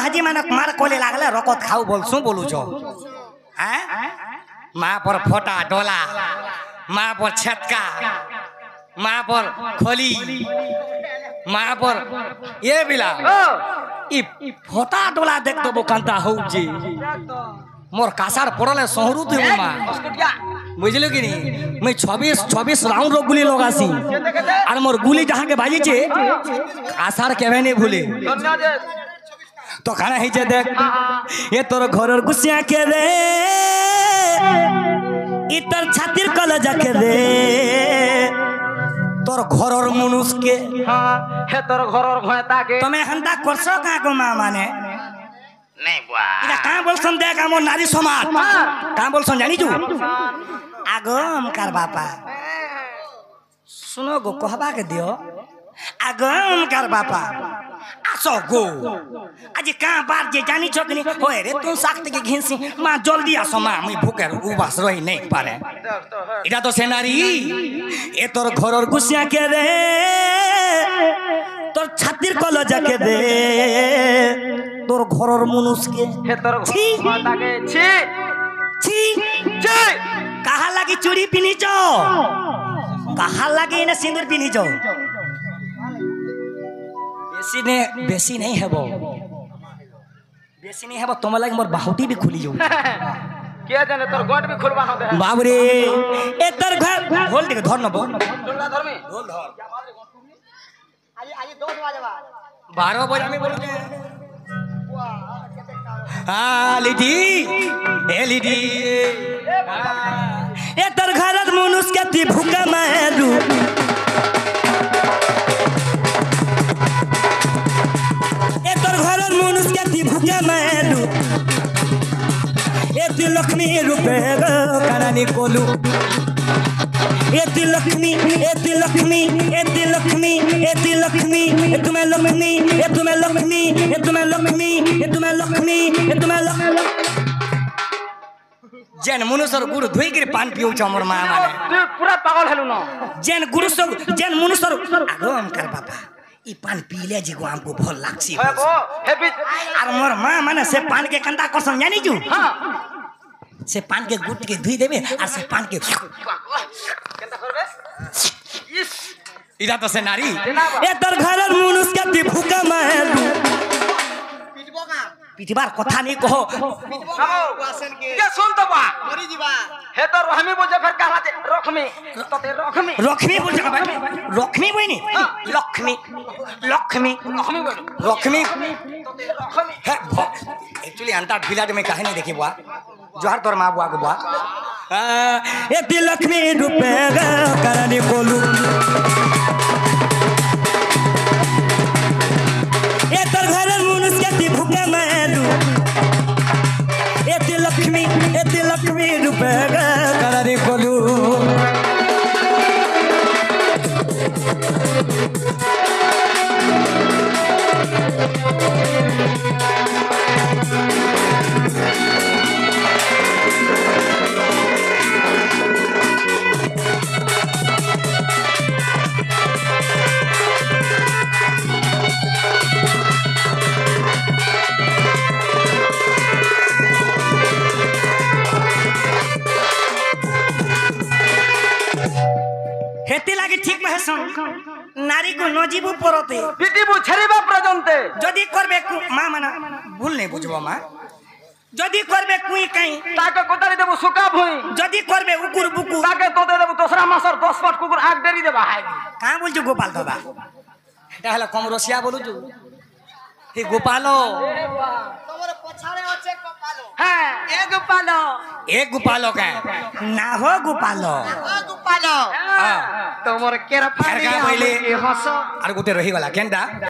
महाजी माने मार कोले लागले रकत खाऊ बोलसु बोलू छो हैं माँ पर फोटा डोला माँ पर छटका माँ पर खोली माँ पर ये बिला ई फोटा डोला देख तो बोकंता हो जी मोर कासार पड़ले सहरु थी माँ बुझलो कि नहीं मैं 26 राउंड रो गुली लगासी और मोर गुली जहाँ के बाजी छे कासार केवे नहीं भूले तो खाना ही जे देख ये तोर घरर गुसिया के रे इतर छातिर कलजा के रे तोर घरर मनुष के हां हे तोर घरर भयता के तमे हंता करसो का को मां माने नहीं बुआ इदा का बोलसन देख हमर नारी समाज का बोलसन जानी जू आगम कर बापा सुनो गो कहबा के दियो आगम कर बापा आसो गो आज का बात जे जानी छ कि होय रे तू साख्त के घिनसी मां जल्दी आसो मां मैं भूखे उबास रही नहीं पारे इदा तो सेनारी ए तोर घरर गुसिया के रे तोर छातिर कलजा के दे तोर घरर मनुष के हे तोर माता के छी छी छी कहा लगी चूड़ी पिनी छो कहा लगी ने सिंदूर पिनी छो बेसी नहीं है वो बेसी नहीं है वो तुम लगे मोर बाहुटी भी खुली जो क्या जाने तोर गोट भी खुलवा हो दे बाबू रे ए तोर घर ढोल दे धर न बो ढोल धर में ढोल धर आज 2 बजे 12 बजे में बोलते हां लिडी ए लिडी ए तोर घरत मनुष्य के ती भूखा मारू लक्ष्मी रूपे करानी कोलू एति लक्ष्मी एति लक्ष्मी एति लक्ष्मी एति लक्ष्मी ए तुम्हें लक्ष्मी ए तुम्हें लक्ष्मी ए तुम्हें लक्ष्मी ए तुम्हें लक्ष्मी ए तुम्हें जेन मनुष्य गुरु धोई के पान पियो छ हमर मां माने तू पूरा पागल हलु न जेन गुरु सब जेन मनुष्य आगम कर बाबा ई पान पीले जी को हमको भल लागसी है गो हेबी और मोर मां माने से पान के कंदा कसम जानी जू हां से पान के गुट के धुई देबे और से पान के केंता करबे इस इदा तो से नारी ए तोर घरर मनुष्य के ती भूखा मारू पिटबो का पिटबार कथा नहीं कहो वासन के के सुन तो बा मरी जीवा हे तोर हमी बोझे फिर कहला दे रखमी तते रखमी लक्ष्मी बोल जका भाई लक्ष्मी बहिनी लक्ष्मी लक्ष्मी रखमी बोल लक्ष्मी तते रखमी है एक्चुअली अंता भिलाट में कहानी देखी बुआ जोहर तोर मां बुआ को बुआ ए ती लक्ष्मी रूपे करानी कोलू ए तोर घरर मनुष्य के ती भूखे मारू ए ती लक्ष्मी रूपे करानी कोलू हेती लागी ठीक में सुन नारी को नजीबू परते पिटिबू छरीबा प्रजंते जदी करबे मां माना भूल नहीं बुझबो मां जदी करबे कुई कई ताके कोतारी देबू सुका भुई जदी करबे उकुर बुकु ताके तोते देबू दोसरा मासर 10 फट कुकुर आग डेरी देबा हाय का बोल जो गोपाल दादा এটা হলো কম রসিয়া বলু जो हे गोपालो तोरे पछाड़े होचे गोपालो हां ए गोपालो का ना हो गोपालो गोपालो हां तोमर केरा फाड़ी पहिले हंस और गोटे रही गला केनटा